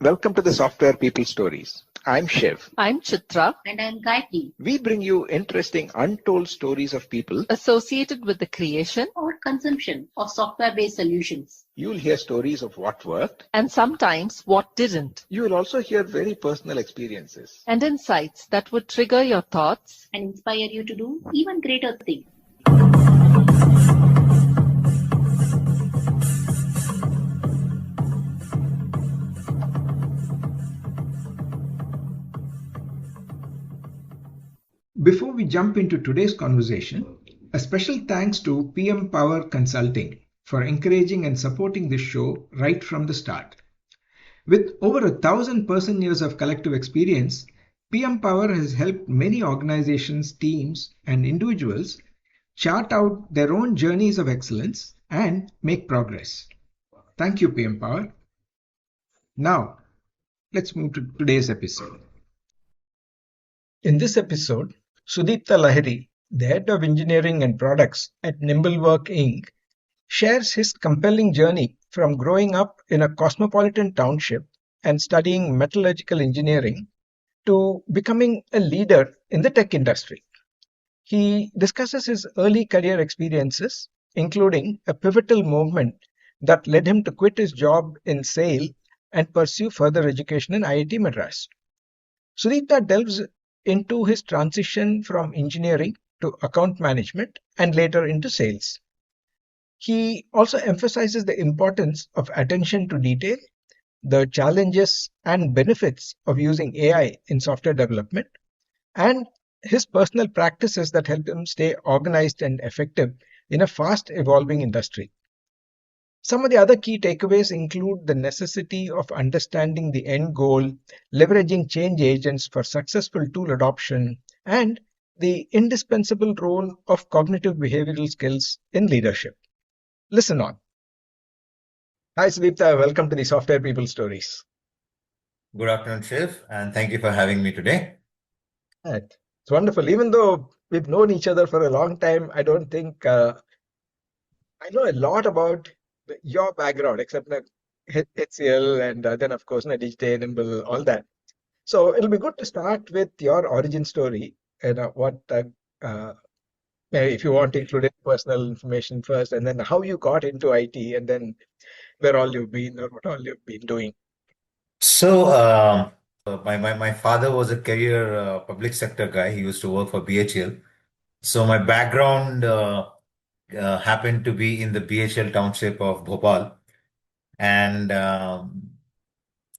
Welcome to the Software People Stories. I'm Shiv. I'm Chitra. And I'm Gayatri. We bring you interesting, untold stories of people Associated with the creation Or consumption of software-based solutions. You'll hear stories of what worked, and sometimes what didn't, you will also hear very personal experiences. and insights that would trigger your thoughts And inspire you to do even greater things. Before we jump into today's conversation, a special thanks to PM Power Consulting for encouraging and supporting this show right from the start. With over 1,000 person-years of collective experience, PM Power has helped many organizations, teams, and individuals chart out their own journeys of excellence and make progress. Thank you, PM Power. Now, let's move to today's episode. In this episode, Sudipta Lahiri, the head of engineering and products at Nimblework Inc., shares his compelling journey from growing up in a cosmopolitan township and studying metallurgical engineering to becoming a leader in the tech industry. He discusses his early career experiences, including a pivotal movement that led him to quit his job in SAIL and pursue further education in IIT Madras. Sudipta delves into his transition from engineering to account management and later into sales. He also emphasizes the importance of attention to detail, the challenges and benefits of using AI in software development, and his personal practices that help him stay organized and effective in a fast evolving industry. Some of the other key takeaways include the necessity of understanding the end goal, leveraging change agents for successful tool adoption, and the indispensable role of cognitive behavioral skills in leadership. Listen on. Hi, Sudipta. Welcome to the Software People Stories. Good afternoon, Shiv, and thank you for having me today. Right. It's wonderful. Even though we've known each other for a long time, I don't think I know a lot about your background, except like HCL and then, of course, Digité, Nimble, all that. So it'll be good to start with your origin story and if you want to include personal information first, and then how you got into IT, and then where all you've been or what all you've been doing. So, my father was a career public sector guy. He used to work for BHL. So my background happened to be in the BHL township of Bhopal, and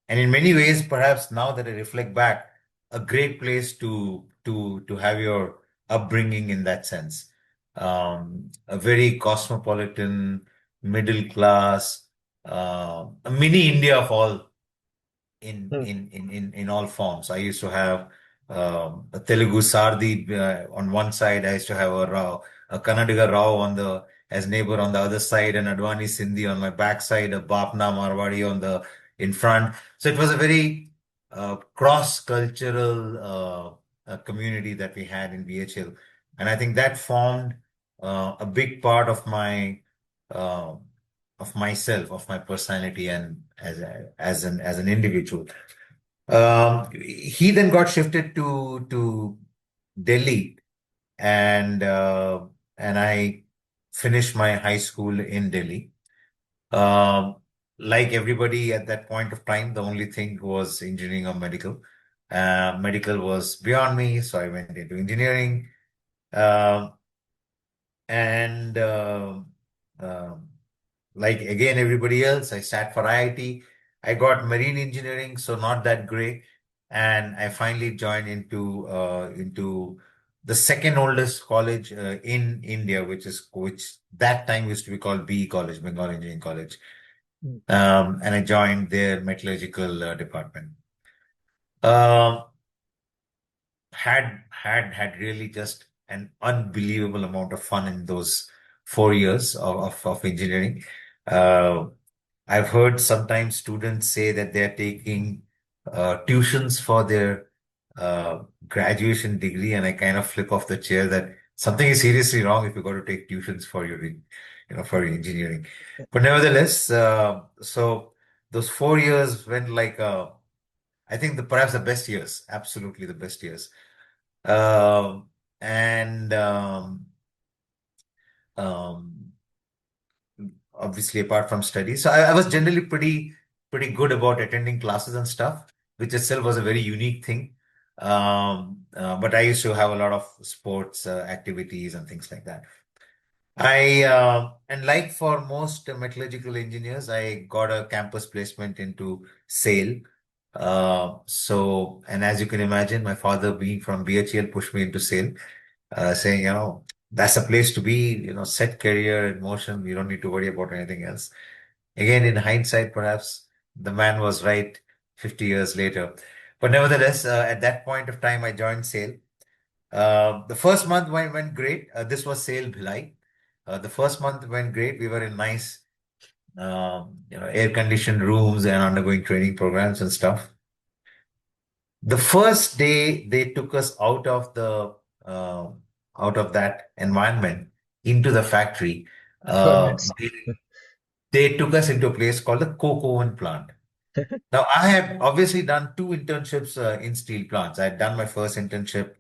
in many ways, perhaps now that I reflect back, a great place to have your upbringing in that sense. A very cosmopolitan, middle class, a mini India of all in all forms. I used to have a Telugu Sardi on one side. I used to have a Kannadiga Rao as neighbor on the other side, and Advani Sindhi on my backside, a Bapna Marwadi in front. So it was a very cross-cultural community that we had in BHL, and I think that formed a big part of myself, of my personality, and as an individual. He then got shifted to Delhi, and I finished my high school in Delhi. Like everybody at that point of time, the only thing was engineering or medical. Medical was beyond me, so I went into engineering. Like again, everybody else, I sat for IIT. I got marine engineering, so not that great. And I finally joined into the second oldest college in India, which that time used to be called BE College, Bengal Engineering College. And I joined their metallurgical department. Had really just an unbelievable amount of fun in those 4 years of engineering. I've heard sometimes students say that they're taking tuitions for their graduation degree, and I kind of flip off the chair that something is seriously wrong if you got to take tuitions for your engineering. But nevertheless, so those 4 years went like, I think perhaps the best years, absolutely the best years. Um, and um, Obviously apart from studies. So I was generally pretty good about attending classes and stuff, which itself was a very unique thing. But I used to have a lot of sports activities and things like that. And like for most metallurgical engineers, I got a campus placement into SAIL. And as you can imagine, my father being from BHEL pushed me into SAIL, saying, that's a place to be, set career in motion. You don't need to worry about anything else. Again, in hindsight, perhaps the man was right 50 years later. But nevertheless, at that point of time, I joined SAIL. The first month went great. This was SAIL Bhilai. The first month went great. We were in nice, air-conditioned rooms and undergoing training programs and stuff. The first day they took us out of that environment into the factory. They took us into a place called the coke oven plant. Now, I have obviously done two internships in steel plants. I had done my first internship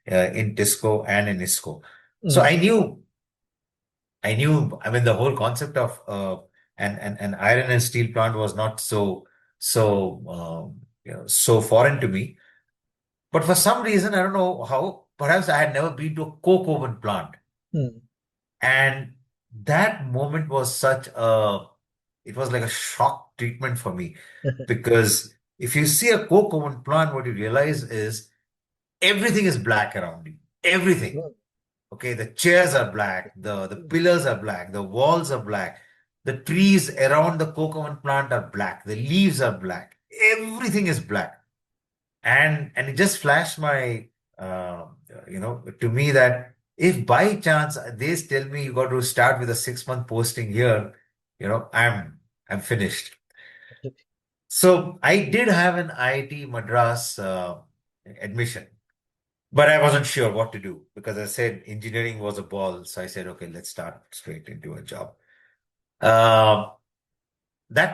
in TISCO and in ISCO. So I mean, the whole concept of an iron and steel plant was not so foreign to me. But for some reason, I don't know how, perhaps I had never been to a coke oven plant. And that moment was it was like a shock treatment for me. Because if you see a coke oven plant, what you realize is everything is black around you. Everything. Okay, the chairs are black, the pillars are black, the walls are black, the trees around the coke oven plant are black, the leaves are black, everything is black. And it just flashed to me that if by chance they tell me you got to start with a 6-month posting here, I'm finished. So I did have an IIT Madras admission, but I wasn't sure what to do because I said engineering was a ball. So I said, okay, let's start straight into a job. That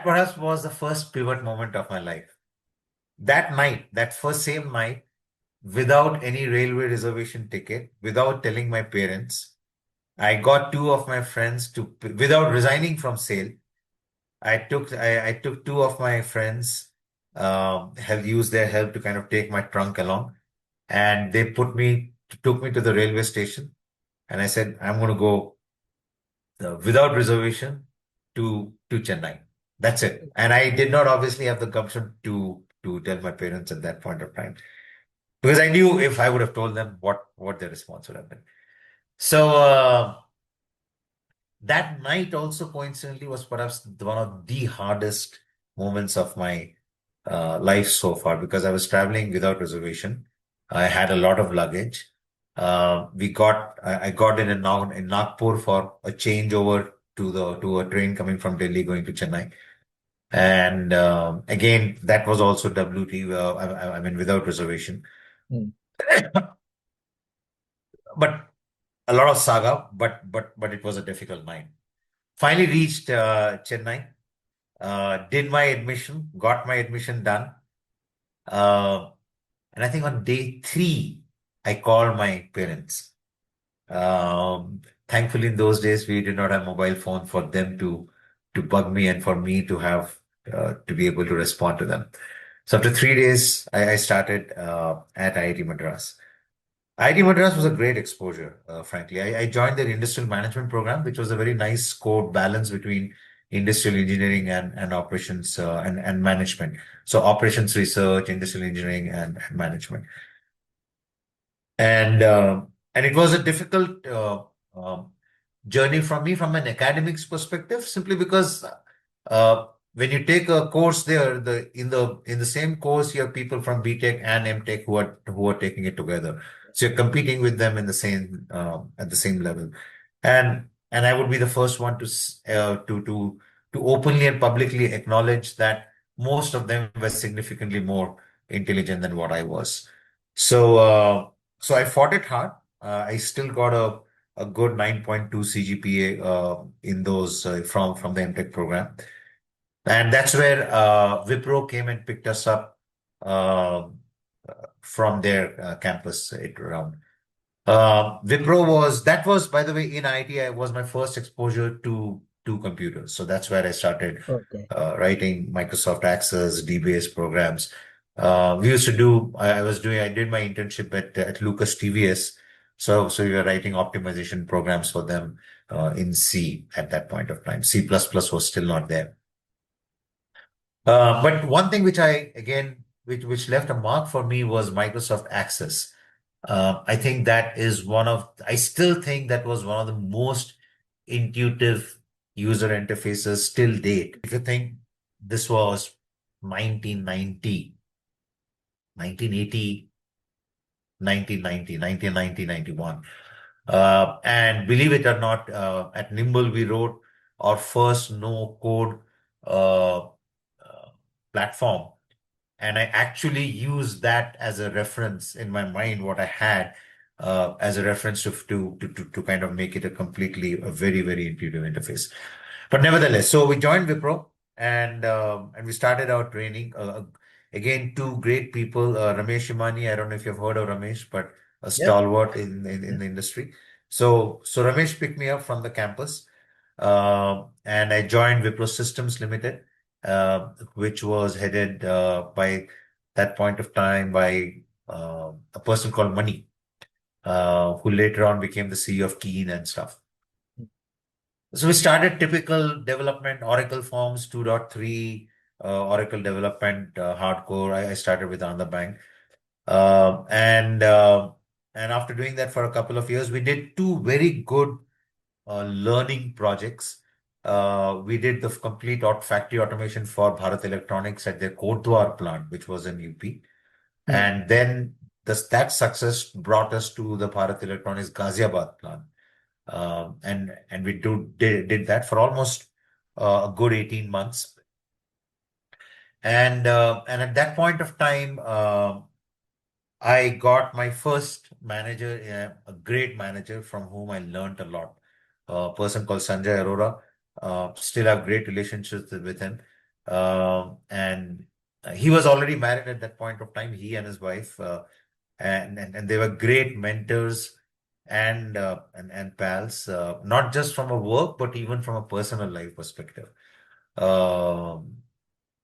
perhaps was the first pivot moment of my life. That night, that same night, without any railway reservation ticket, without telling my parents, I got two of my friends without resigning from SAIL. I took two of my friends, have used their help to kind of take my trunk along, and they took me to the railway station, and I said, I'm going to go without reservation to Chennai. That's it. And I did not obviously have the gumption to tell my parents at that point of time, because I knew if I would have told them what their response would have been. So that night also coincidentally was perhaps one of the hardest moments of my life so far, because I was traveling without reservation. I had a lot of luggage. I got in Nagpur for a changeover to a train coming from Delhi going to Chennai. And again, that was also WT, I mean, without reservation. But a lot of saga, but it was a difficult night. Finally reached Chennai, did my admission, got my admission done. And I think on day 3, I called my parents. Thankfully, in those days, we did not have mobile phone for them to bug me and for me to have to be able to respond to them. So after 3 days, I started at IIT Madras. IIT Madras was a great exposure, frankly. I joined their industrial management program, which was a very nice core balance between industrial engineering and operations and management. So operations research, industrial engineering, and management. And it was a difficult journey from an academics perspective, simply because when you take a course there, in the same course, you have people from BTech and MTech who are taking it together. So you're competing with them in the same at the same level, and I would be the first one to openly and publicly acknowledge that most of them were significantly more intelligent than what I was. So I fought it hard. I still got a good 9.2 CGPA in those from the MTech program. And that's where Wipro came and picked us up uh, from their campus around. That was, by the way, in IT, was my first exposure to computers. So that's where I started Okay. writing Microsoft Access, DBase programs. I did my internship at Lucas TVS. So we were writing optimization programs for them in C at that point of time. C++ was still not there. But one thing which left a mark for me was Microsoft Access. I still think that was one of the most intuitive user interfaces still date. If you think this was 1990, 1980, 1990, 1990, 91. And believe it or not, at Nimble, we wrote our first no code platform. And I actually used that as a reference in my mind, what I had as a reference to kind of make it a very, very intuitive interface. But nevertheless, so we joined Wipro and we started our training. Again, two great people, Ramesh Imani. I don't know if you've heard of Ramesh, but a stalwart in the industry. So Ramesh picked me up from the campus, and I joined Wipro Systems Limited, which was headed by that point of time by a person called Mani, who later on became the CEO of Keen and stuff. So we started typical development, Oracle Forms 2.3, Oracle development, hardcore. I started with Andhra Bank. And after doing that for a couple of years, we did two very good learning projects. We did the complete factory automation for Bharat Electronics at their Kotdwar plant, which was in UP. And then that success brought us to the Bharat Electronics Ghaziabad plant. And we did that for almost a good 18 months. And at that point of time, I got my first manager, a great manager from whom I learned a lot. A person called Sanjay Arora. Still have great relationships with him. And he was already married at that point of time, he and his wife. And they were great mentors and pals, not just from a work, but even from a personal life perspective.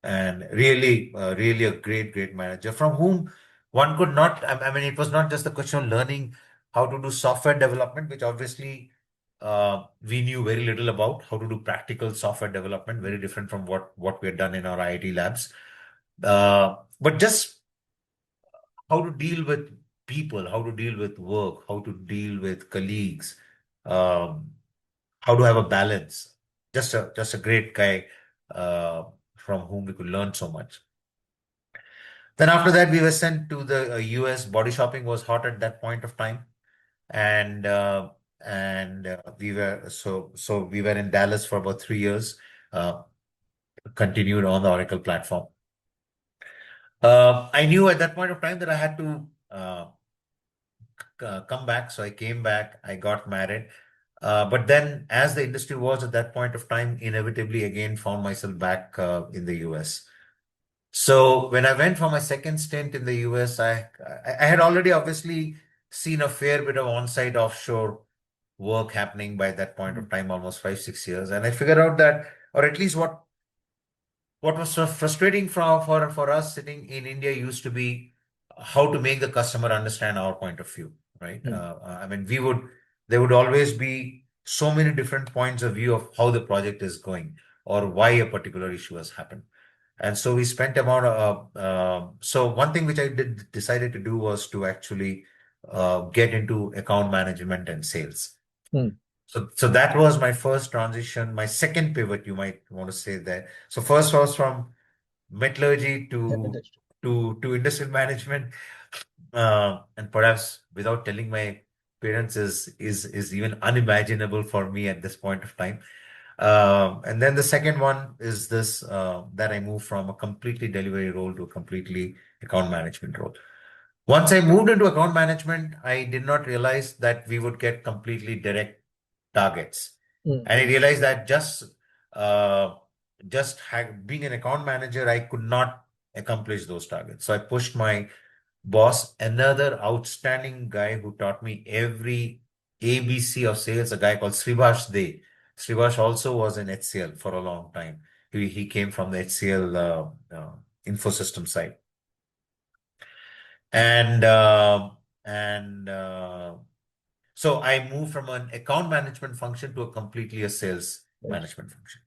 And really a great manager from whom one could not, I mean, it was not just a question of learning how to do software development, which obviously we knew very little about, how to do practical software development, very different from what we had done in our IIT labs. But just how to deal with people, how to deal with work, how to deal with colleagues, how to have a balance. Just a great guy from whom we could learn so much. Then after that, we were sent to the US. Body shopping was hot at that point of time, and we were in Dallas for about 3 years. Continued on the Oracle platform. I knew at that point of time that I had to come back, so I came back. I got married, but then, as the industry was at that point of time, inevitably again found myself back in the US. So when I went for my second stint in the US, I had already obviously seen a fair bit of on-site offshore work happening by that point of time, almost 5-6 years, and I figured out that, or at least what was so frustrating for us sitting in India used to be how to make the customer understand our point of view, right? I mean, there would always be so many different points of view of how the project is going or why a particular issue has happened. And so we spent so one thing which I decided to do was to actually get into account management and sales. So that was my first transition, my second pivot, you might want to say there. So first was from metallurgy to industrial management, and perhaps without telling my parents is even unimaginable for me at this point of time. And then the second one is this, that I moved from a completely delivery role to a completely account management role. Once I moved into account management, I did not realize that we would get completely direct targets. And I realized that just being an account manager, I could not accomplish those targets. So I pushed my boss, another outstanding guy who taught me every ABC of sales, a guy called Sribash De. Sribash also was in HCL for a long time. He came from the HCL Infosystem side. And so I moved from an account management function to a completely a sales management function.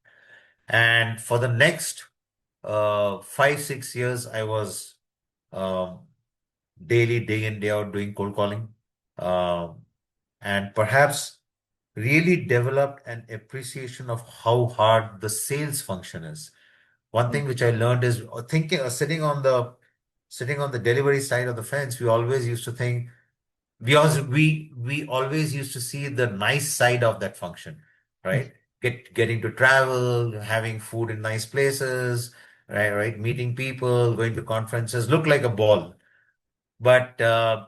And for the next 5-6 years, I was um, daily, day in, day out, doing cold calling, and perhaps really developed an appreciation of how hard the sales function is. One thing which I learned is sitting on the delivery side of the fence. We always used to think we always used to see the nice side of that function, right? Getting to travel, having food in nice places, right, meeting people, going to conferences, look like a ball. But the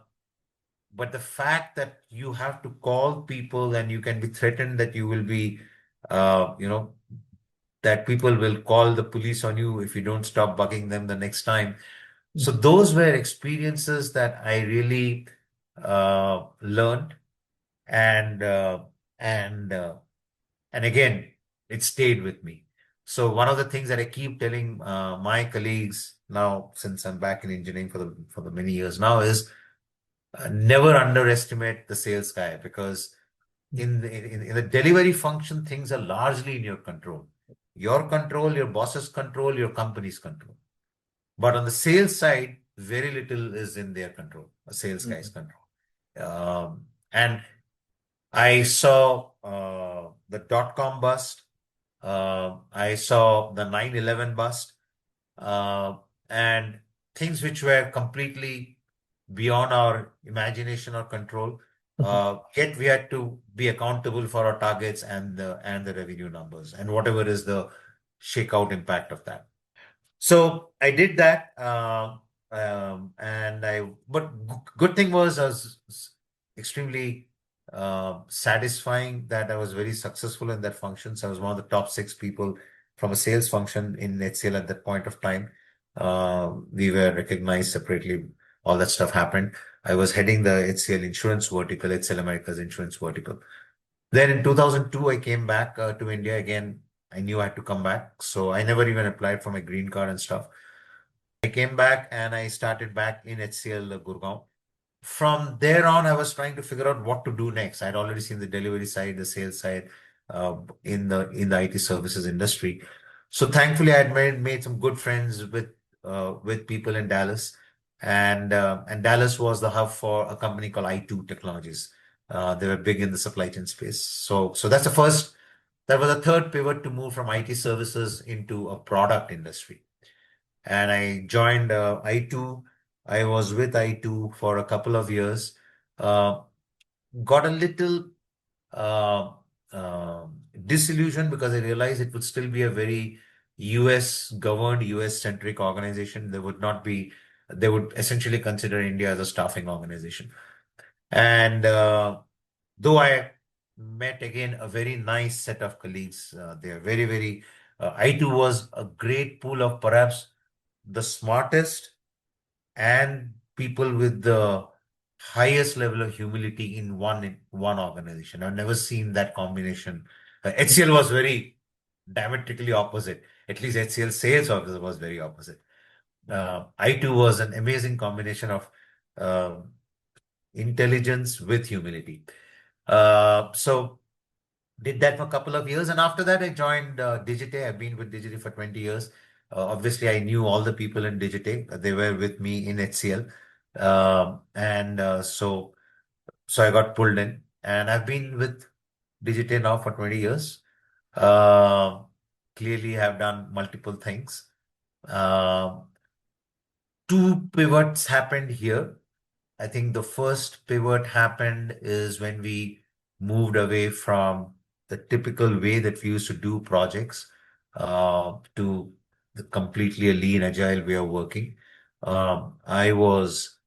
fact that you have to call people and you can be threatened that you will be, that people will call the police on you if you don't stop bugging them the next time. So those were experiences that I really learned, and again, it stayed with me. So one of the things that I keep telling my colleagues now, since I'm back in engineering for the many years now, is never underestimate the sales guy, because in the delivery function, things are largely in your control. Your control, your boss's control, your company's control. But on the sales side, very little is in their control, a sales guy's control. And I saw the dot-com bust. I saw the 9/11 bust, and things which were completely beyond our imagination or control. Yet we had to be accountable for our targets and the revenue numbers and whatever is the shakeout impact of that. So I did that, but good thing was I was extremely satisfying that I was very successful in that function. So I was one of the top 6 people from a sales function in HCL at that point of time. We were recognized separately. All that stuff happened. I was heading the HCL insurance vertical, HCL America's insurance vertical. Then in 2002, I came back to India again. I knew I had to come back. So I never even applied for my green card and stuff. I came back and I started back in HCL Gurgaon. From there on, I was trying to figure out what to do next. I'd already seen the delivery side, the sales side in the IT services industry. So thankfully, I had made some good friends with people in Dallas. And Dallas was the hub for a company called i2 Technologies. They were big in the supply chain space. So that's that was the third pivot to move from IT services into a product industry. And I joined i2. I was with i2 for a couple of years. Got a little disillusioned because I realized it would still be a very US governed, US centric organization. They would essentially consider India as a staffing organization. And though I met again a very nice set of colleagues, they are very, very, i2 was a great pool of perhaps the smartest and people with the highest level of humility in one organization. I've never seen that combination. HCL was very diametrically opposite. At least HCL sales officer was very opposite. i2 was an amazing combination of intelligence with humility. So did that for a couple of years, and after that I joined Digité. I've been with Digité for 20 years. Obviously, I knew all the people in Digité. They were with me in HCL, so I got pulled in, and I've been with Digité now for 20 years. Clearly, have done multiple things. 2 pivots happened here. I think the first pivot happened is when we moved away from the typical way that we used to do projects to the completely a lean agile way of working. I was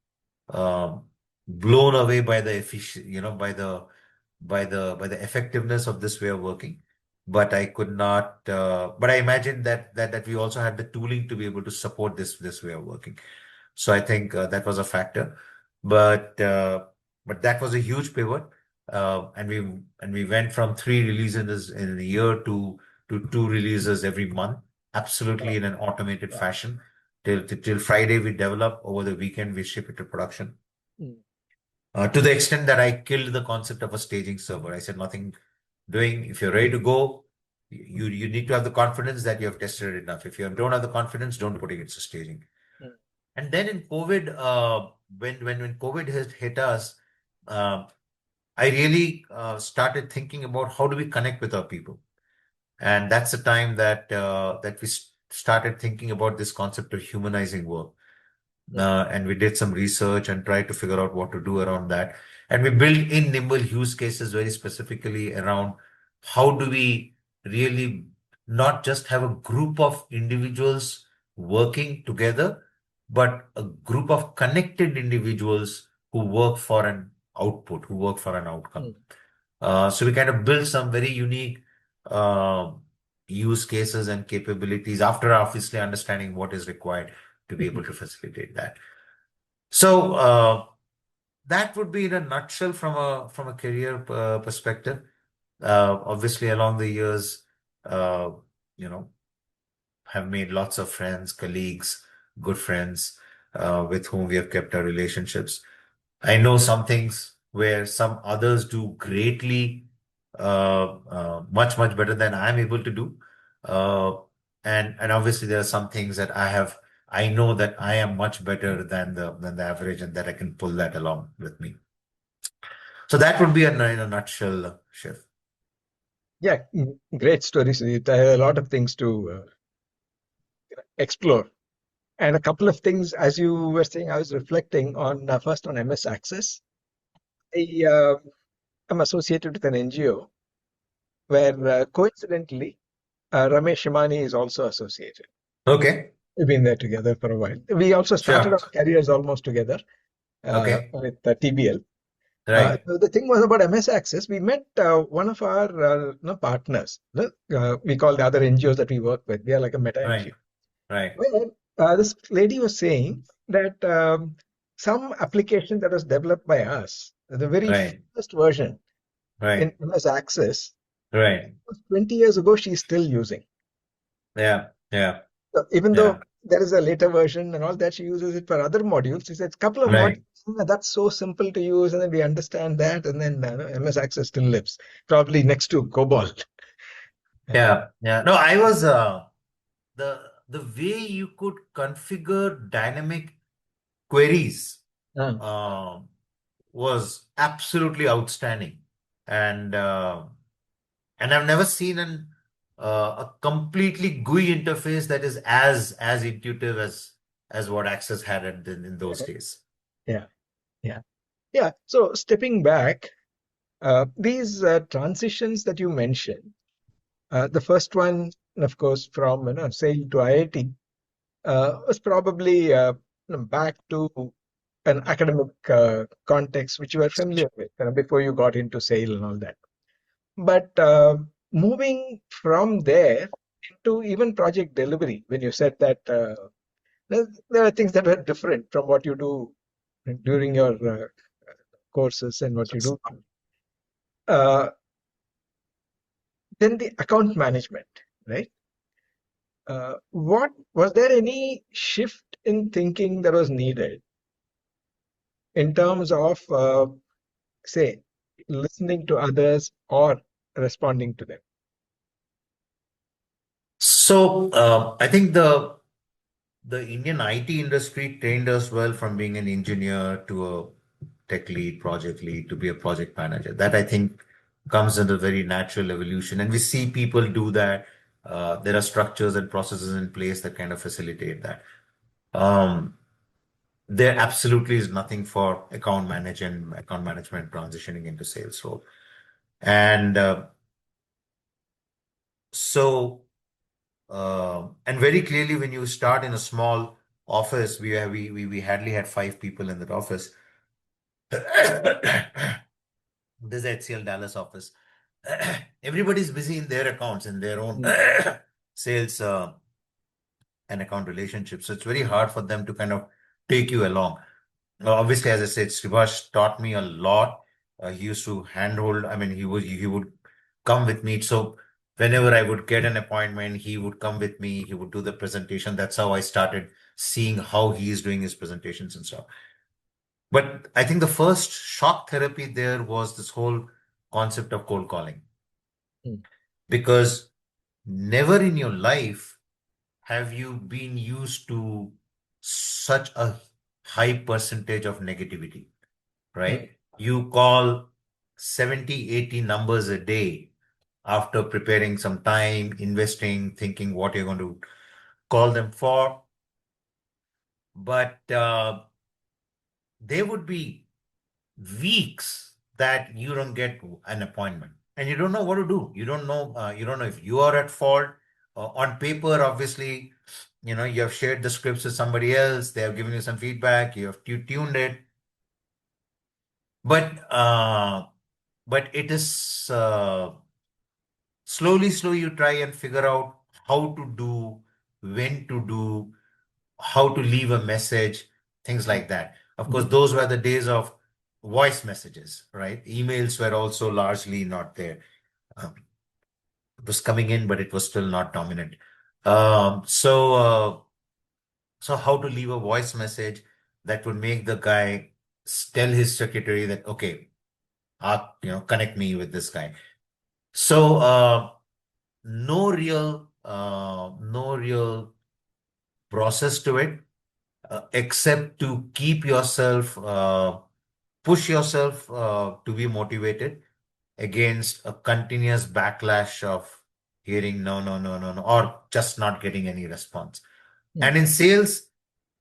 blown away by the by the effectiveness of this way of working. but I could not. But I imagined that we also had the tooling to be able to support this way of working. So I think that was a factor, but that was a huge pivot, and we went from 3 releases in a year to 2 releases every month, absolutely in an automated fashion. Till Friday we develop, over the weekend we ship it to production. To the extent that I killed the concept of a staging server. I said nothing doing. If you're ready to go, you need to have the confidence that you have tested it enough. If you don't have the confidence, don't put it into staging. And then in COVID, when COVID hit us, I really started thinking about how do we connect with our people, and that's the time that we started thinking about this concept of humanizing work. And we did some research and tried to figure out what to do around that. And we built in Nimble use cases very specifically around how do we really not just have a group of individuals working together, but a group of connected individuals who work for an output, who work for an outcome. So we kind of built some very unique use cases and capabilities after obviously understanding what is required to be able to facilitate that. So that would be in a nutshell from a career perspective. Obviously, along the years, you know, have made lots of friends, colleagues, good friends with whom we have kept our relationships. I know some things where some others do greatly, much better than I'm able to do. And obviously there are some things that I know that I am much better than the average, and that I can pull that along with me. So that would be in a nutshell, Shiv. Yeah, great story, Sudipta. I have a lot of things to explore. And a couple of things, as you were saying, I was reflecting on first on MS Access. I am associated with an NGO where coincidentally Ramesh Shimani is also associated. Okay. We've been there together for a while. We also started Sure. our careers almost together Okay. with TBL. Right. So the thing was about MS Access. We met one of our partners. We call the other NGOs that we work with. We are like a meta Right. NGO. Right. Where this lady was saying that some application that was developed by us, the very Right. first version in Right. MS Access, Right. 20 years ago, she's still using. Yeah. Yeah. So even Yeah. though there is a later version and all that, she uses it for other modules. She said a couple of Right. modules, that's so simple to use, and then we understand that, and then MS Access still lives, probably next to COBOL. Yeah. Yeah. No, I was the way you could configure dynamic queries was absolutely outstanding, and I've never seen a completely GUI interface that is as intuitive as what Access had in those days. Yeah, yeah, yeah. So stepping back, these transitions that you mentioned, the first one, of course, from SAIL to IIT, was probably back to an academic context which you were familiar with before you got into SAIL and all that. But moving from there into even project delivery, when you said that there are things that were different from what you do during your courses and what you do. Then the account management, right? What was there any shift in thinking that was needed in terms of, say, listening to others or responding to them? So I think the Indian IT industry trained us well from being an engineer to a tech lead, project lead, to be a project manager. That I think comes in a very natural evolution, and we see people do that. There are structures and processes in place that kind of facilitate that. There absolutely is nothing for account management transitioning into sales role, and and very clearly, when you start in a small office, we hardly had 5 people in that office. This is HCL Dallas office. everybody's busy in their accounts and their own sales and account relationships. So it's very hard for them to kind of take you along. Obviously, as I said, Srivash taught me a lot. He used to handhold. I mean, he would come with me. So whenever I would get an appointment, he would come with me. He would do the presentation. That's how I started seeing how he is doing his presentations and stuff. But I think the first shock therapy there was this whole concept of cold calling. Because never in your life have you been used to such a high percentage of negativity, right? You call 70, 80 numbers a day after preparing some time, investing, thinking what you're going to call them for. But there would be weeks that you don't get an appointment and you don't know what to do. You don't know if you are at fault. On paper, obviously, you have shared the scripts with somebody else. They have given you some feedback. You have tuned it. But it is slowly you try and figure out how to do, when to do, how to leave a message, things like that. Of course, those were the days of voice messages, right? Emails were also largely not there. It was coming in, but it was still not dominant. So how to leave a voice message that would make the guy tell his secretary that, okay, connect me with this guy. So no real process to it, except to keep yourself, push yourself to be motivated against a continuous backlash of hearing no, or just not getting any response. And in sales,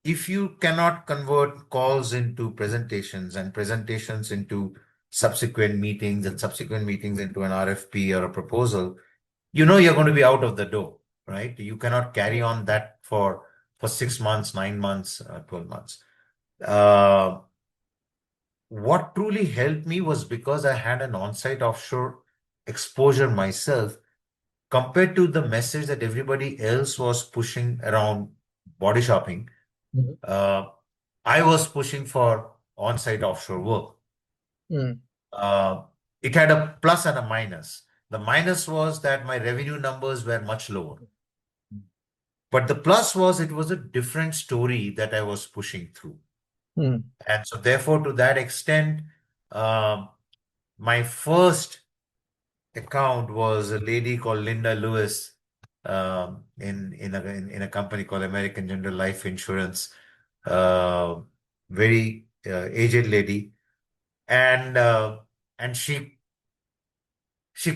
if you cannot convert calls into presentations and presentations into subsequent meetings and subsequent meetings into an RFP or a proposal, you're going to be out of the door, right? You cannot carry on that for 6 months, 9 months, 12 months. What truly helped me was because I had an on-site offshore exposure myself, compared to the message that everybody else was pushing around body shopping. I was pushing for on-site offshore work. It had a plus and a minus. The minus was that my revenue numbers were much lower. But the plus was it was a different story that I was pushing through. And so therefore, to that extent, my first account was a lady called Linda Lewis in a company called American General Life Insurance. Very aged lady. And she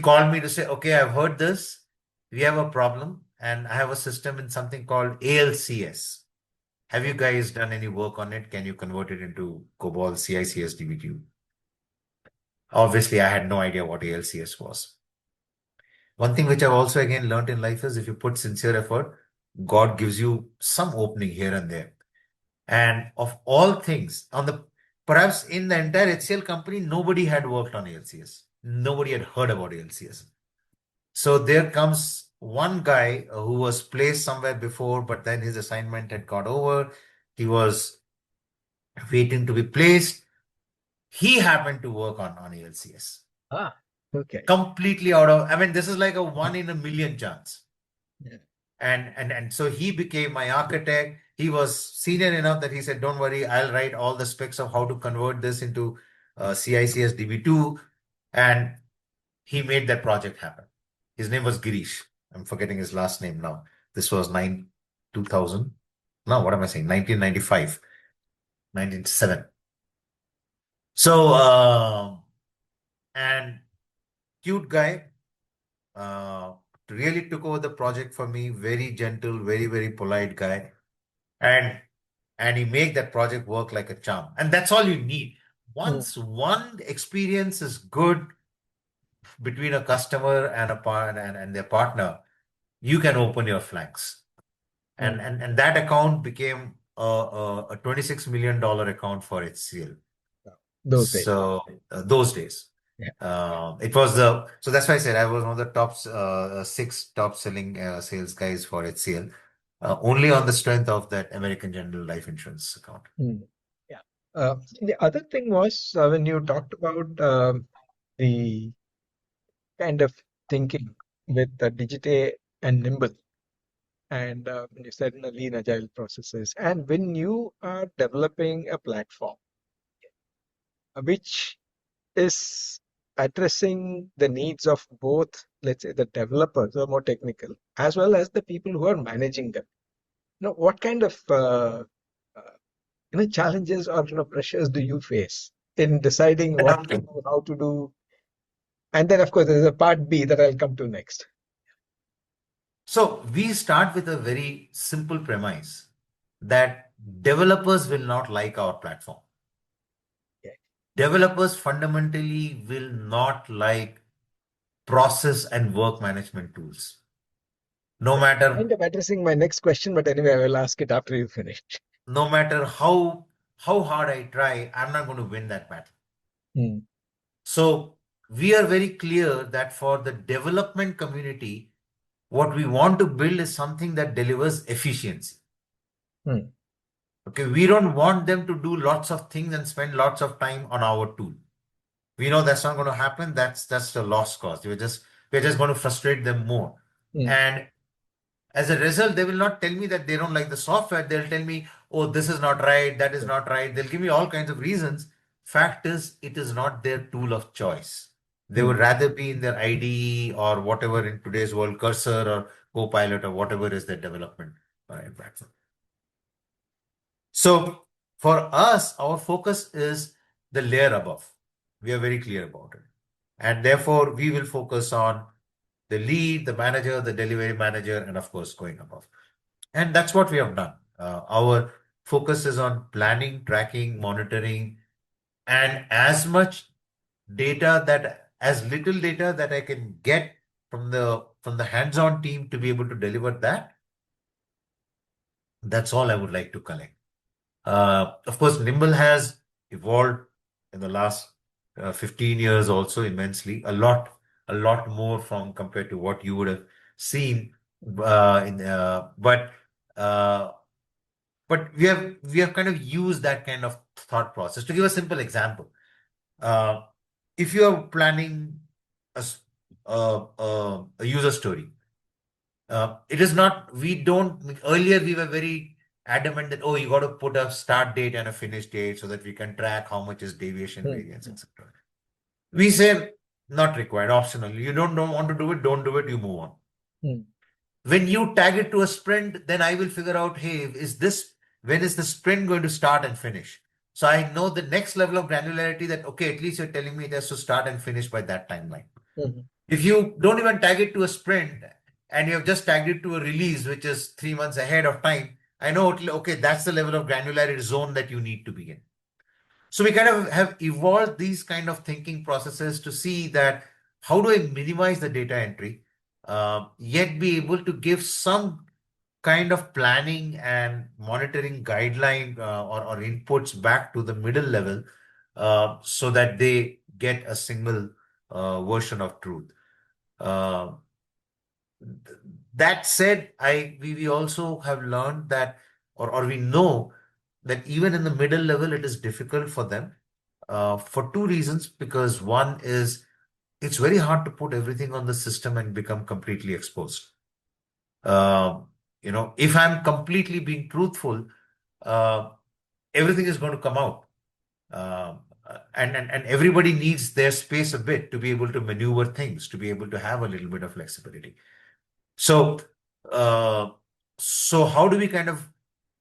called me to say, okay, I've heard this. We have a problem. And I have a system in something called ALCS. Have you guys done any work on it? Can you convert it into COBOL, CICS, DBQ? Obviously, I had no idea what ALCS was. One thing which I've also again learned in life is if you put sincere effort, God gives you some opening here and there. And of all things, perhaps in the entire HCL company, nobody had worked on ALCS. Nobody had heard about ALCS. So there comes one guy who was placed somewhere before, but then his assignment had got over. He was waiting to be placed. He happened to work on ALCS. Okay. Completely this is like a 1 in a million chance. Yeah. And so he became my architect. He was senior enough that he said, don't worry, I'll write all the specs of how to convert this into CICS DB2. And he made that project happen. His name was Girish. I'm forgetting his last name now. This was 2000. No, what am I saying? 1995, 1997. So, and cute guy, really took over the project for me. Very gentle, very, very polite guy. And he made that project work like a charm. And that's all you need. Once one experience is good between a customer and their partner, you can open your flanks. And that account became a $26 million account for HCL. Those days. So those days. It was so that's why I said I was one of the top 6 top selling sales guys for HCL, only on the strength of that American General life insurance account. Yeah. The other thing was when you talked about the kind of thinking with Digité and Nimble, and you said in the lean agile processes, and when you are developing a platform which is addressing the needs of both, let's say, the developers who are more technical, as well as the people who are managing them. What kind of challenges or pressures do you face in deciding what to do, how to do? And then, of course, there's a part B that I'll come to next. So we start with a very simple premise that developers will not like our platform. Okay. Developers fundamentally will not like process and work management tools. No matter Kind of addressing my next question, but anyway, I will ask it after you finish. no matter how hard I try, I'm not going to win that battle. So we are very clear that for the development community, what we want to build is something that delivers efficiency. Okay, we don't want them to do lots of things and spend lots of time on our tool. We know that's not going to happen. That's a lost cause. We're just going to frustrate them more. And as a result, they will not tell me that they don't like the software. They'll tell me, oh, this is not right, that is not right. They'll give me all kinds of reasons. Fact is, it is not their tool of choice. They would rather be in their IDE or whatever in today's world, Cursor or Copilot or whatever is their development platform. So for us, our focus is the layer above. We are very clear about it. And therefore, we will focus on the lead, the manager, the delivery manager, and of course, going above. And that's what we have done. Our focus is on planning, tracking, monitoring, and as little data that I can get from the hands-on team to be able to deliver that. That's all I would like to collect. Of course, Nimble has evolved in the last 15 years also immensely, a lot more from compared to what you would have seen but we have kind of used that kind of thought process. To give a simple example, if you are planning a user story, it is not, earlier we were very adamant that, you got to put a start date and a finish date so that we can track how much is deviation, variance, etc. We say not required, optional. You don't want to do it, don't do it, you move on. When you tag it to a sprint, then I will figure out, hey, when is the sprint going to start and finish? So I know the next level of granularity that, okay, at least you're telling me it has to start and finish by that timeline. If you don't even tag it to a sprint and you have just tagged it to a release, which is 3 months ahead of time, I know, okay, that's the level of granularity zone that you need to be in. So we kind of have evolved these kind of thinking processes to see that how do I minimize the data entry, yet be able to give some kind of planning and monitoring guideline or inputs back to the middle level so that they get a single version of truth. That said, we also have learned that, or we know that even in the middle level, it is difficult for them for 2 reasons. Because one is, it's very hard to put everything on the system and become completely exposed. If I'm completely being truthful, everything is going to come out. And everybody needs their space a bit to be able to maneuver things, to be able to have a little bit of flexibility. So how do we kind of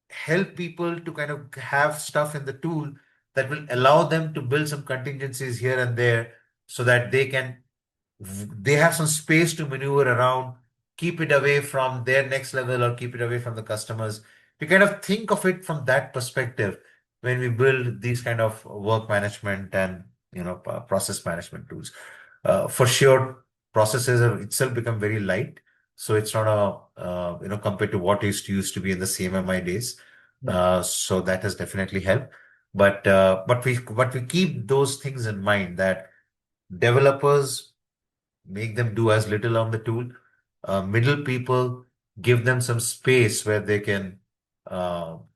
help people to kind of have stuff in the tool that will allow them to build some contingencies here and there so that they have some space to maneuver around, keep it away from their next level or keep it away from the customers. We kind of think of it from that perspective when we build these kind of work management and process management tools. For sure, processes have itself become very light. So it's not compared to what it used to be in the CMMI days. So that has definitely helped. But we keep those things in mind that Developers, make them do as little on the tool. Middle people, give them some space where they can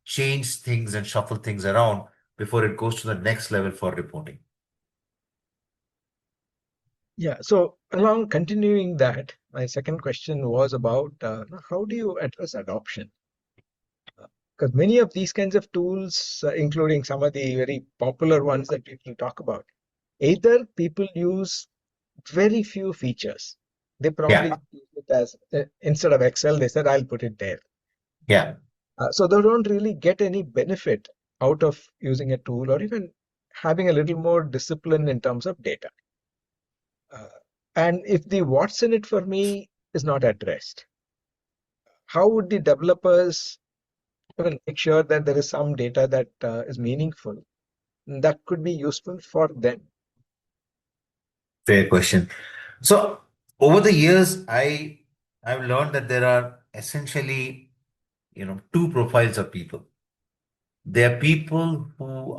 change things and shuffle things around before it goes to the next level for reporting. Yeah, so along continuing that, my second question was about how do you address adoption? Because many of these kinds of tools, including some of the very popular ones that people talk about, either people use very few features. They probably Yeah, use it as instead of Excel, they said, I'll put it there. yeah. So they don't really get any benefit out of using a tool or even having a little more discipline in terms of data. Uh, and if the what's in it for me is not addressed, how would the developers even make sure that there is some data that is meaningful that could be useful for them? Fair question. So over the years, I've learned that there are essentially, two profiles of people. There are people who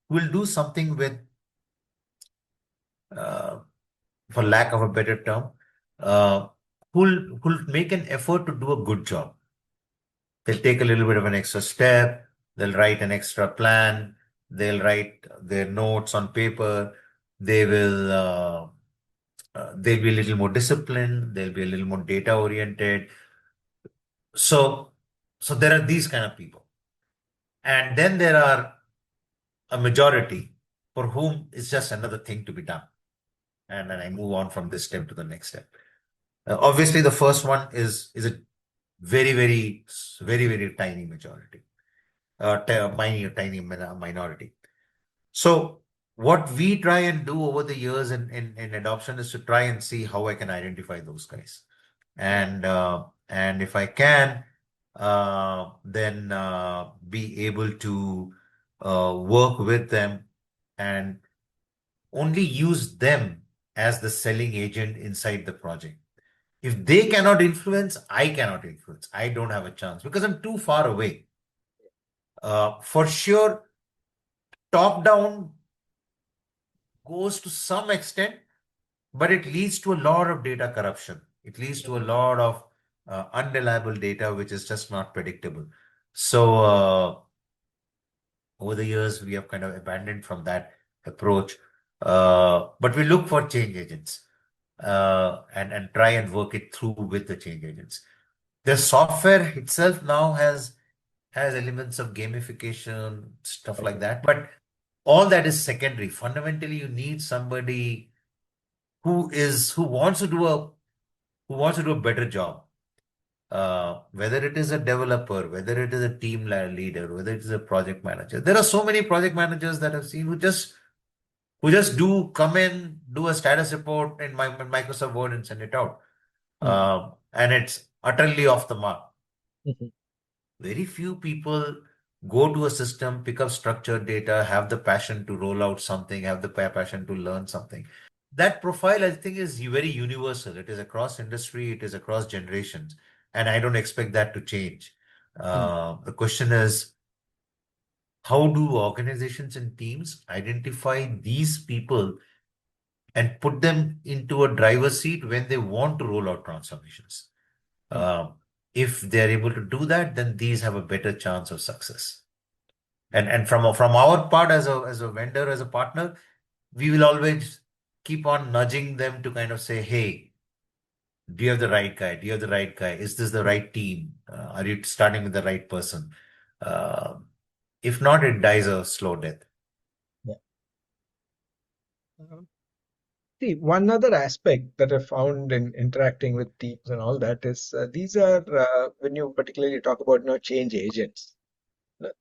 will do something with, uh, for lack of a better term, uh, who'll make an effort to do a good job. They'll take a little bit of an extra step. They'll write an extra plan. They'll write their notes on paper. They'll be a little more disciplined. They'll be a little more data oriented. So, so there are these kind of people. And then there are a majority for whom it's just another thing to be done. And then I move on from this step to the next step. Obviously, the first one is a very, very, very, very tiny majority, tiny minority. So what we try and do over the years in adoption is to try and see how I can identify those guys. And if I can, then be able to work with them and only use them as the selling agent inside the project. If they cannot influence, I cannot influence. I don't have a chance because I'm too far away. For sure, top down goes to some extent, but it leads to a lot of data corruption. It leads to a lot of unreliable data, which is just not predictable. So over the years, we have kind of abandoned from that approach. But we look for change agents and try and work it through with the change agents. The software itself now has elements of gamification, stuff like that, but all that is secondary. Fundamentally, you need somebody who wants to do a better job. Whether it is a developer, whether it is a team leader, whether it is a project manager. There are so many project managers that I've seen who just come in, do a status report in Microsoft Word and send it out. And it's utterly off the mark. Mhm. Very few people go to a system, pick up structured data, have the passion to roll out something, have the passion to learn something. That profile, I think, is very universal. It is across industry, it is across generations, and I don't expect that to change. The question is, how do organizations and teams identify these people and put them into a driver's seat when they want to roll out transformations? If they're able to do that, then these have a better chance of success. And from our part as a vendor, as a partner, we will always keep on nudging them to kind of say, hey, do you have the right guy? Do you have the right guy? Is this the right team? Are you starting with the right person? If not, it dies a slow death. Yeah. See, one other aspect that I found in interacting with teams and all that is these are when you particularly talk about change agents.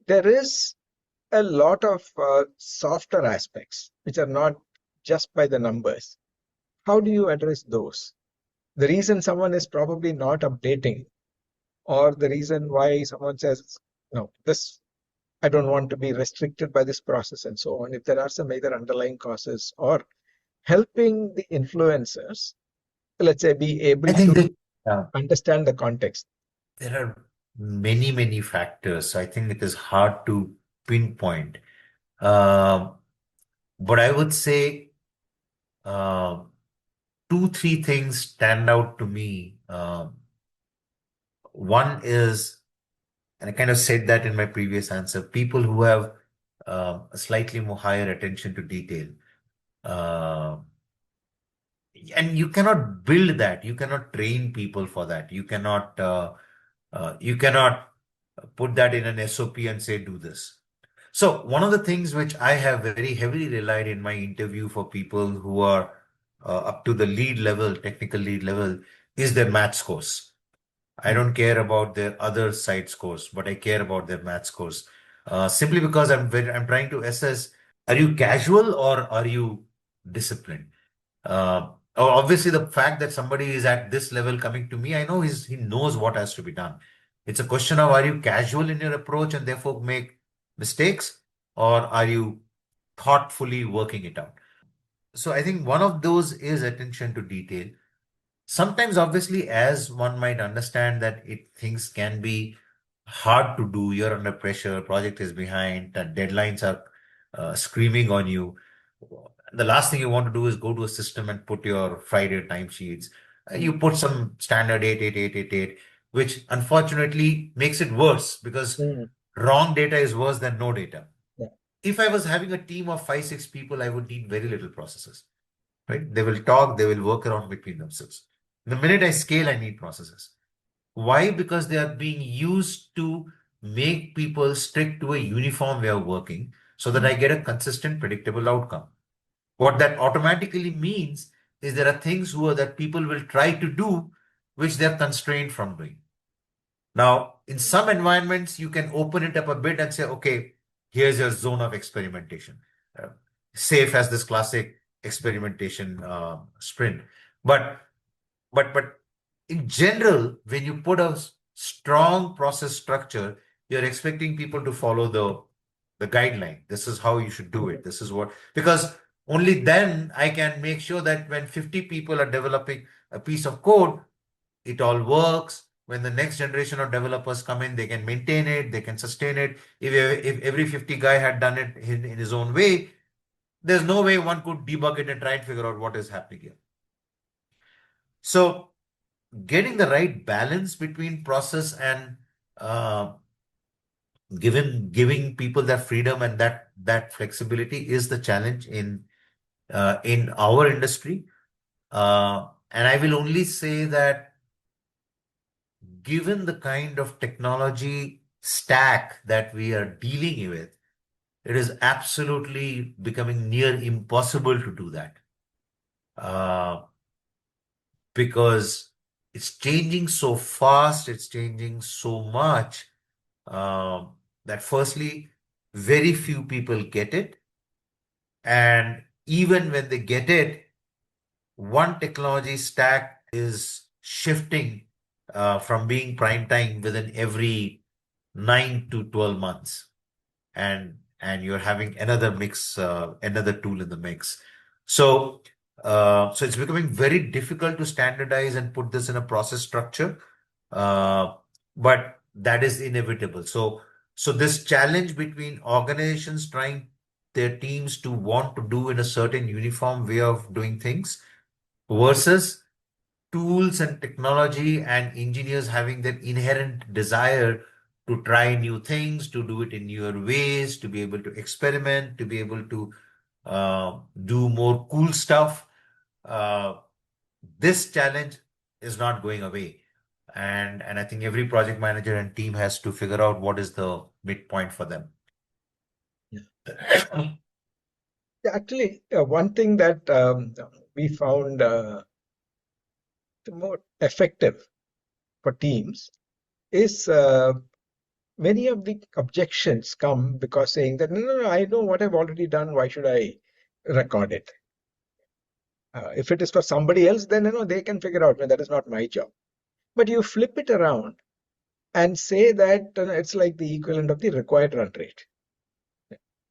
There is a lot of softer aspects which are not just by the numbers. How do you address those? The reason someone is probably not updating, or the reason why someone says, no, this I don't want to be restricted by this process and so on. If there are some either underlying causes or helping the influencers, let's say, be able I think to understand the context. there are many, many factors. So I think it is hard to pinpoint. But I would say two, three things stand out to me. One is, and I kind of said that in my previous answer, people who have a slightly more higher attention to detail. Uh, and you cannot build that. You cannot train people for that. You cannot put that in an SOP and say, do this. So one of the things which I have very heavily relied in my interview for people who are up to the lead level, technical lead level, is their math scores. I don't care about their other side scores, but I care about their math scores. Simply because I'm trying to assess, are you casual or are you disciplined? Obviously, the fact that somebody is at this level coming to me, I know he knows what has to be done. It's a question of, are you casual in your approach and therefore make mistakes, or are you thoughtfully working it out? So I think one of those is attention to detail. Sometimes, obviously, as one might understand that things can be hard to do, you're under pressure, project is behind, deadlines are screaming on you. The last thing you want to do is go to a system and put your Friday timesheets. You put some standard 8, which unfortunately makes it worse because wrong data is worse than no data. Yeah. If I was having a team of 5, 6 people, I would need very little processes, right? They will talk, they will work around between themselves. The minute I scale, I need processes. Why? Because they are being used to make people stick to a uniform way of working so that I get a consistent, predictable outcome. What that automatically means is there are things that people will try to do which they're constrained from doing. Now, in some environments, you can open it up a bit and say, okay, here's your zone of experimentation. Safe as this classic experimentation sprint. But in general, when you put a strong process structure, you're expecting people to follow the guideline. This is how you should do it. This is what, because only then I can make sure that when 50 people are developing a piece of code, it all works. When the next generation of developers come in, they can maintain it, they can sustain it. If every 50 guy had done it in his own way, there's no way one could debug it and try and figure out what is happening here. So getting the right balance between process and giving people that freedom and that flexibility is the challenge in our industry. And I will only say that given the kind of technology stack that we are dealing with, it is absolutely becoming near impossible to do that. Because it's changing so fast, it's changing so much, that firstly, very few people get it. And even when they get it, one technology stack is shifting from being prime time within every 9 to 12 months. And you're having another mix, another tool in the mix. So it's becoming very difficult to standardize and put this in a process structure. But that is inevitable. So this challenge between organizations trying their teams to want to do in a certain uniform way of doing things versus tools and technology and engineers having their inherent desire to try new things, to do it in newer ways, to be able to experiment, to be able to do more cool stuff. This challenge is not going away. And I think every project manager and team has to figure out what is the midpoint for them. Yeah. Actually, one thing that we found more effective for teams is many of the objections come because saying that, no, I know what I've already done. Why should I record it? If it is for somebody else, then they can figure out, that is not my job. But you flip it around and say that it's like the equivalent of the required run rate.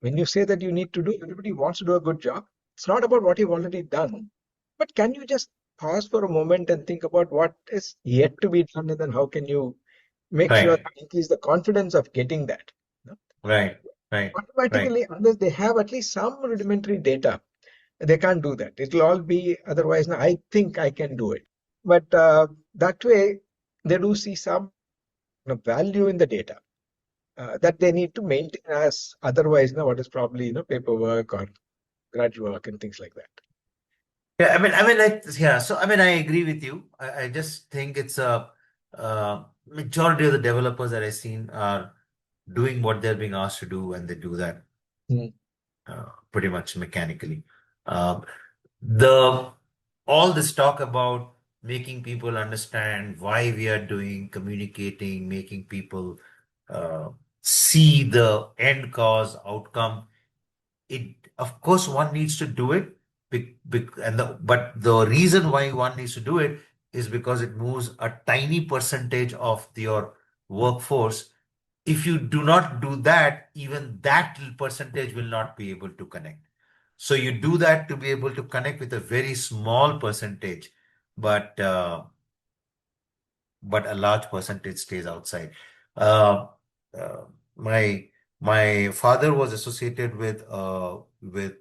When you say that you need to do, everybody wants to do a good job. It's not about what you've already done, but can you just pause for a moment and think about what is yet to be done, and then how can you make sure that increase the confidence of getting that? Right. Automatically, unless they have at least some rudimentary data, They can't do that. It'll all be otherwise. Now, I think I can do it. But that way, they do see some value in the data that they need to maintain as otherwise, what is probably, paperwork or grudge work and things like that. Yeah, yeah. So, I agree with you. I just think it's a majority of the developers that I've seen are doing what they're being asked to do, and they do that pretty much mechanically. Um, the all this talk about making people understand why we are doing, communicating, making people see the end cause outcome. It, of course, one needs to do it, but the reason why one needs to do it is because it moves a tiny percentage of your workforce. If you do not do that, even that percentage will not be able to connect. So you do that to be able to connect with a very small percentage, but a large percentage stays outside. Uh, uh, my my father was associated with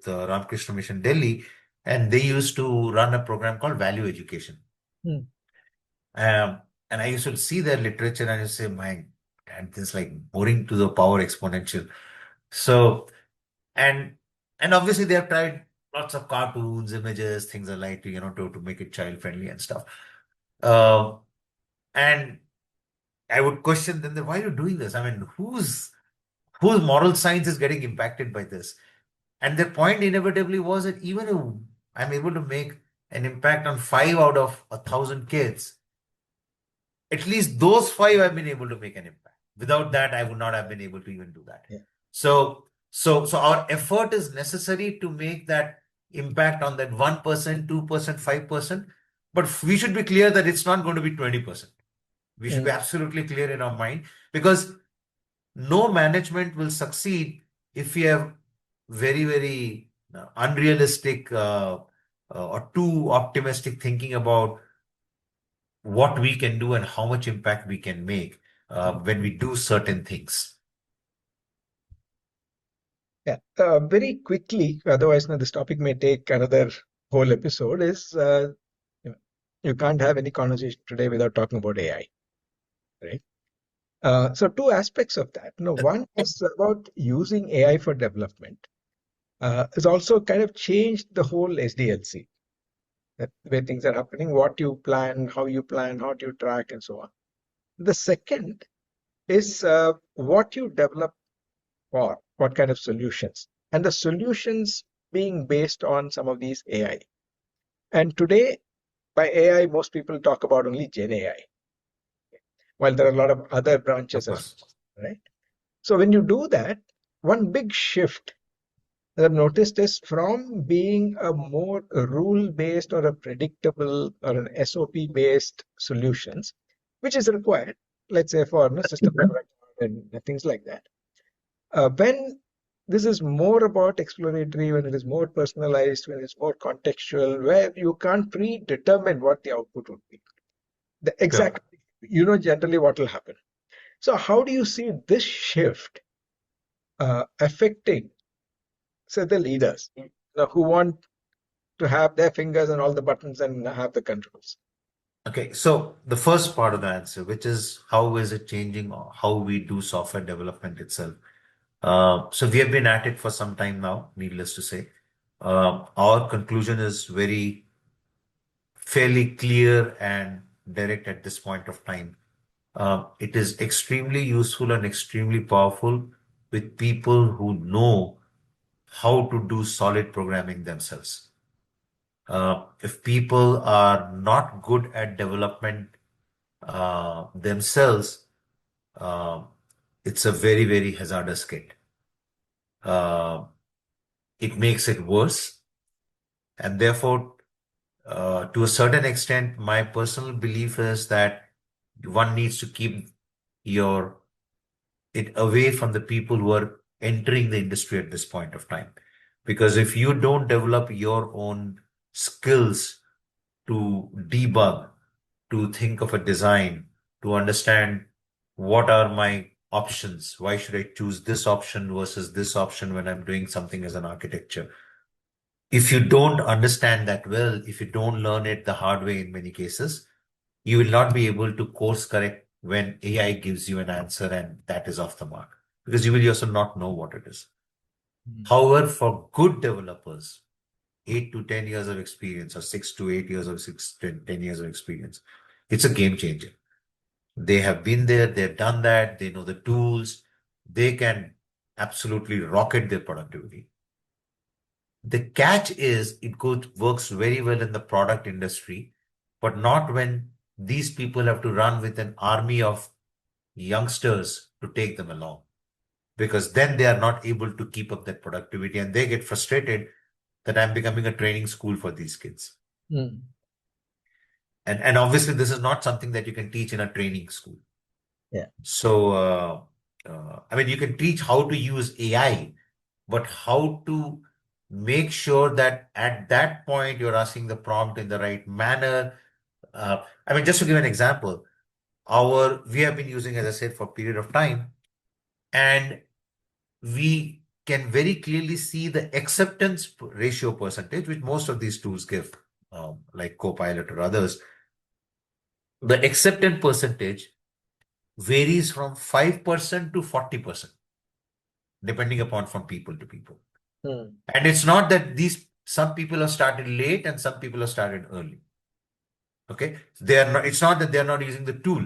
Ramakrishna Mission Delhi, and they used to run a program called Value Education. And I used to see their literature and I used to say, my God, this is like boring to the power exponential. So, and obviously they have tried lots of cartoons, images, things like to make it child friendly and stuff. And I would question them, why are you doing this? I mean, whose moral science is getting impacted by this? And their point inevitably was that even if I'm able to make an impact on 5 out of 1,000 kids, at least those 5 I've been able to make an impact. Without that, I would not have been able to even do that. Yeah. So our effort is necessary to make that impact on that 1%, 2%, 5%. But we should be clear that it's not going to be 20%. We should be absolutely clear in our mind, because no management will succeed if we have very, very unrealistic or too optimistic thinking about what we can do and how much impact we can make when we do certain things. Yeah, very quickly, otherwise this topic may take another whole episode, is you can't have any conversation today without talking about AI, right? So 2 aspects of that. One is about using AI for development. It's also kind of changed the whole SDLC, the way things are happening, what you plan, how you track, and so on. The second is what you develop for, what kind of solutions, and the solutions being based on some of these AI. And today, by AI, most people talk about only Gen AI, while there are a lot of other branches as well, right? So when you do that, one big shift that I've noticed is from being a more rule-based or a predictable or an SOP-based solutions, which is required, let's say for system and things like that. When this is more about exploratory, when it is more personalized, when it's more contextual, where you can't predetermine what the output would be. Generally what will happen. So how do you see this shift affecting, say, the leaders who want to have their fingers and all the buttons and have the controls? Okay, so the first part of the answer, which is how is it changing how we do software development itself? So we have been at it for some time now, needless to say. Our conclusion is fairly clear and direct at this point of time. It is extremely useful and extremely powerful with people who know how to do solid programming themselves. If people are not good at development themselves, it's a very, very hazardous kit. It makes it worse. And therefore, to a certain extent, my personal belief is that one needs to keep it away from the people who are entering the industry at this point of time. Because if you don't develop your own skills to debug, to think of a design, to understand what are my options, why should I choose this option versus this option when I'm doing something as an architecture? if you don't understand that well, if you don't learn it the hard way in many cases, you will not be able to course correct when AI gives you an answer and that is off the mark, because you will also not know what it is. However, for good developers, 8 to 10 years of experience or 6 to 8 years or 10 years of experience, it's a game changer. They have been there, they've done that, they know the tools, they can absolutely rocket their productivity. The catch is works very well in the product industry, but not when these people have to run with an army of youngsters to take them along, because then they are not able to keep up that productivity and they get frustrated that I'm becoming a training school for these kids. And obviously this is not something that you can teach in a training school. Yeah. So, I mean, you can teach how to use AI, but how to make sure that at that point you're asking the prompt in the right manner. I mean, just to give an example, we have been using, as I said, for a period of time, and we can very clearly see the acceptance ratio percentage, which most of these tools give, like Copilot or others. The acceptance percentage varies from 5% to 40%, depending upon from people to people. And it's not that some people have started late and some people have started early. Okay, it's not that they're not using the tool,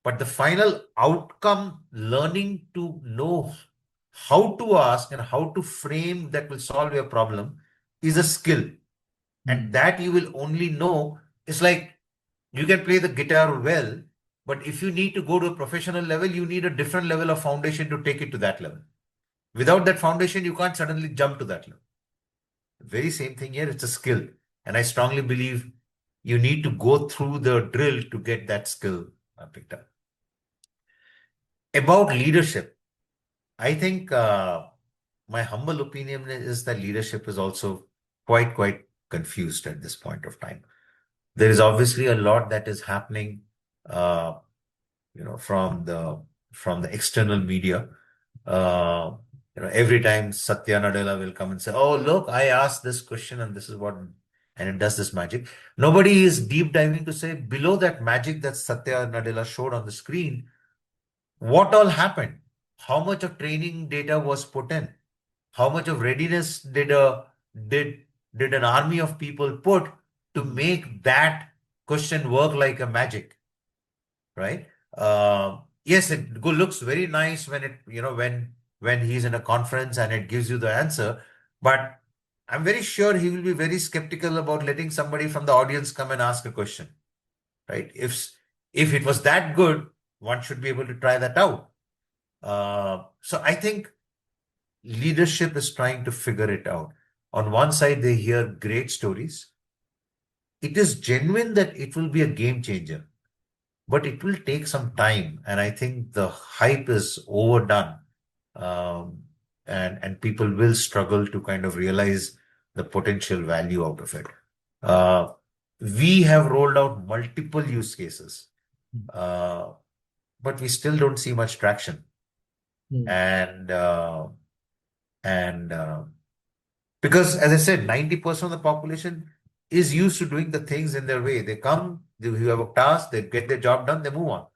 but the final outcome, learning to know how to ask and how to frame that will solve your problem, is a skill. And that you will only know. It's like you can play the guitar well, but if you need to go to a professional level, you need a different level of foundation to take it to that level. Without that foundation, you can't suddenly jump to that level. Very same thing here, it's a skill. And I strongly believe you need to go through the drill to get that skill picked up. About leadership, I think my humble opinion is that leadership is also quite confused at this point of time. There is obviously a lot that is happening, from the external media. Every time Satya Nadella will come and say, "Oh, look, I asked this question and this is what," and it does this magic. Nobody is deep diving to say below that magic that Satya Nadella showed on the screen, what all happened? How much of training data was put in? How much of readiness did an army of people put to make that question work like a magic, right? Yes, it looks very nice when he's in a conference and it gives you the answer, but I'm very sure he will be very skeptical about letting somebody from the audience come and ask a question, right? If it was that good, one should be able to try that out. So I think leadership is trying to figure it out. On one side, they hear great stories. It is genuine that it will be a game changer, but it will take some time. And I think the hype is overdone. And people will struggle to kind of realize the potential value out of it. We have rolled out multiple use cases, but we still don't see much traction. And because, as I said, 90% of the population is used to doing the things in their way. They come, you have a task, they get their job done, they move on.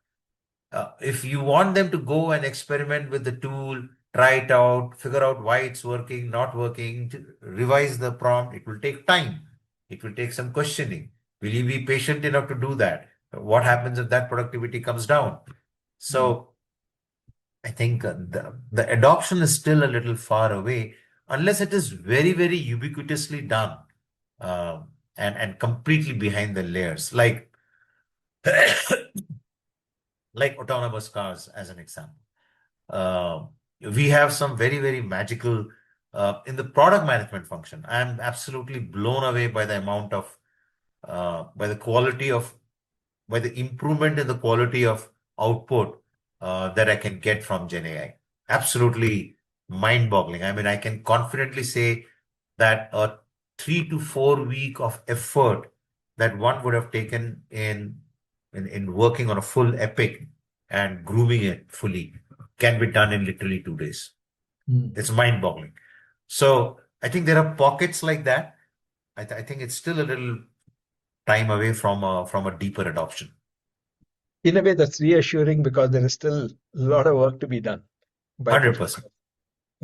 If you want them to go and experiment with the tool, try it out, figure out why it's working, not working, revise the prompt, it will take time. It will take some questioning. Will you be patient enough to do that? What happens if that productivity comes down? So I think the adoption is still a little far away, unless it is very ubiquitously done and completely behind the layers, like autonomous cars as an example. We have some very magical in the product management function. I'm absolutely blown away by the amount of by the improvement in the quality of output that I can get from Gen AI. Absolutely mind-boggling. I mean, I can confidently say that a 3 to 4 week of effort that one would have taken in working on a full epic and grooming it fully can be done in literally 2 days. It's mind-boggling. So I think there are pockets like that. I think it's still a little time away from a deeper adoption. In a way, that's reassuring because there is still a lot of work to be done by 100%. professionals.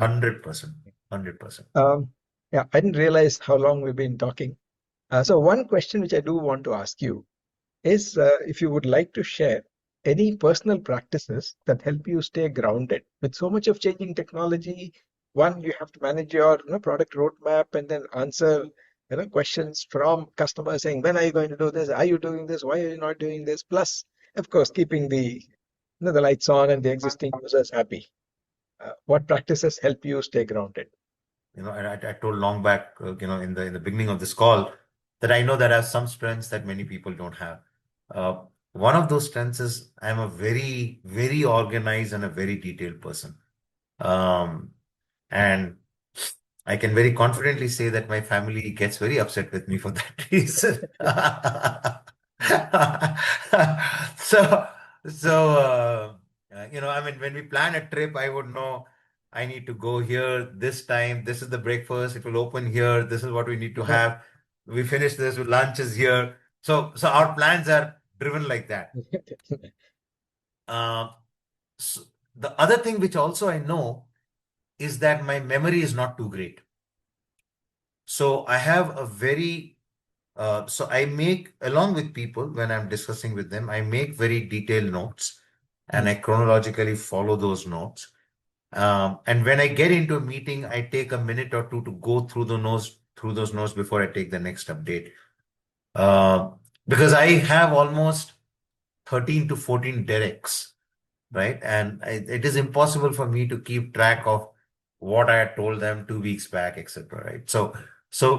100%. 100%. Yeah, I didn't realize how long we've been talking. So one question which I do want to ask you is if you would like to share any personal practices that help you stay grounded with so much of changing technology. One, you have to manage your product roadmap and then answer questions from customers saying, when are you going to do this? Are you doing this? Why are you not doing this? Plus, of course, keeping the the lights on and the existing users happy. What practices help you stay grounded? I told long back, in the beginning of this call, that I know that I have some strengths that many people don't have. One of those strengths is I'm a very, very organized and a very detailed person. And I can very confidently say that my family gets very upset with me for that reason. So, I mean, when we plan a trip, I would know I need to go here this time. This is the breakfast. It will open here. This is what we need to have. We finish this. Lunch is here. So our plans are driven like that. So the other thing which also I know is that my memory is not too great. So I have a very, so I make, along with people, when I'm discussing with them, I make very detailed notes and I chronologically follow those notes. And when I get into a meeting, I take a minute or two to go through those notes before I take the next update. Because I have almost 13 to 14 directs, right? And it is impossible for me to keep track of what I had told them 2 weeks back, etc. Right? So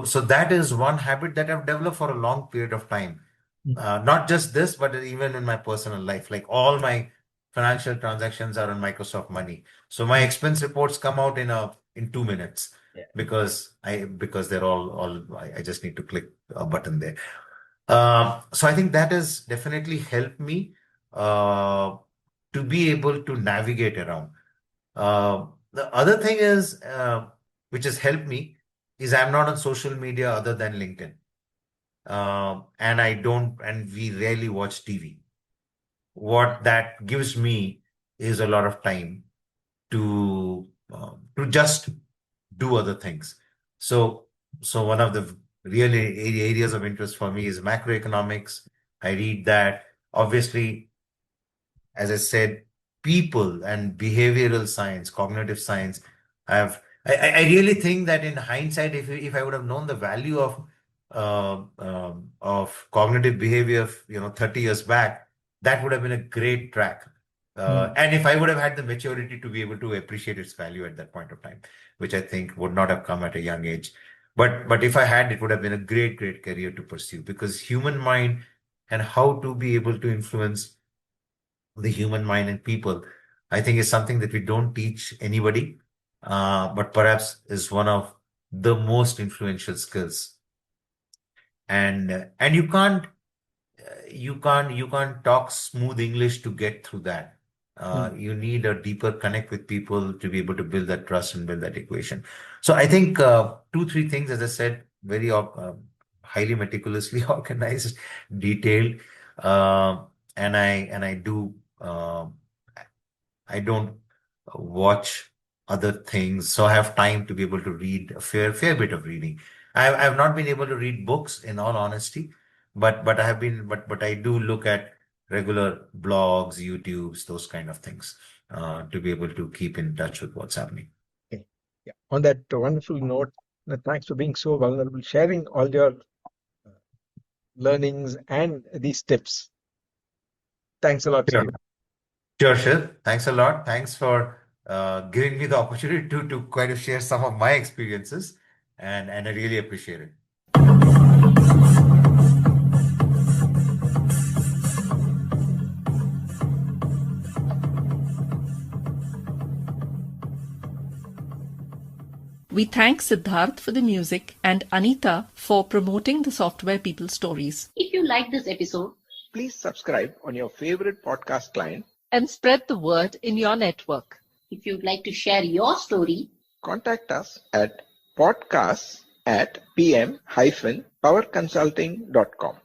that is one habit that I've developed for a long period of time. Not just this, but even in my personal life, like all my financial transactions are on Microsoft Money. So my expense reports come out in 2 minutes because they're all I just need to click a button there. So I think that has definitely helped me to be able to navigate around. The other thing is, which has helped me, is I'm not on social media other than LinkedIn. And we rarely watch TV. What that gives me is a lot of time to just do other things. So one of the really areas of interest for me is macroeconomics. I read that. Obviously, as I said, people and behavioral science, cognitive science. I really think that in hindsight, if I would have known the value of cognitive behavior, 30 years back, that would have been a great track. And if I would have had the maturity to be able to appreciate its value at that point of time, which I think would not have come at a young age. But if I had, it would have been a great, great career to pursue, because human mind and how to be able to influence the human mind and people, I think is something that we don't teach anybody, but perhaps is one of the most influential skills. And you can't talk smooth English to get through that. You need a deeper connect with people to be able to build that trust and build that equation. So I think 2-3 things, as I said, very highly meticulously organized, detailed, and I do. I don't watch other things, so I have time to be able to read a fair bit of reading. I have not been able to read books, in all honesty, but I do look at regular blogs, YouTubes, those kind of things, to be able to keep in touch with what's happening. Okay. Yeah. On that wonderful note, thanks for being so vulnerable, sharing all your learnings and these tips. Thanks a lot, Sure. Steve. Sure, Shiv. Thanks a lot. Thanks for giving me the opportunity to kind of share some of my experiences, and I really appreciate it. We thank Siddharth for the music and Anita for promoting the Software People Stories. If you like this episode, Please subscribe on your favorite podcast client. And spread the word in your network. if you'd like to share your story, Contact us at podcasts@pm-powerconsulting.com.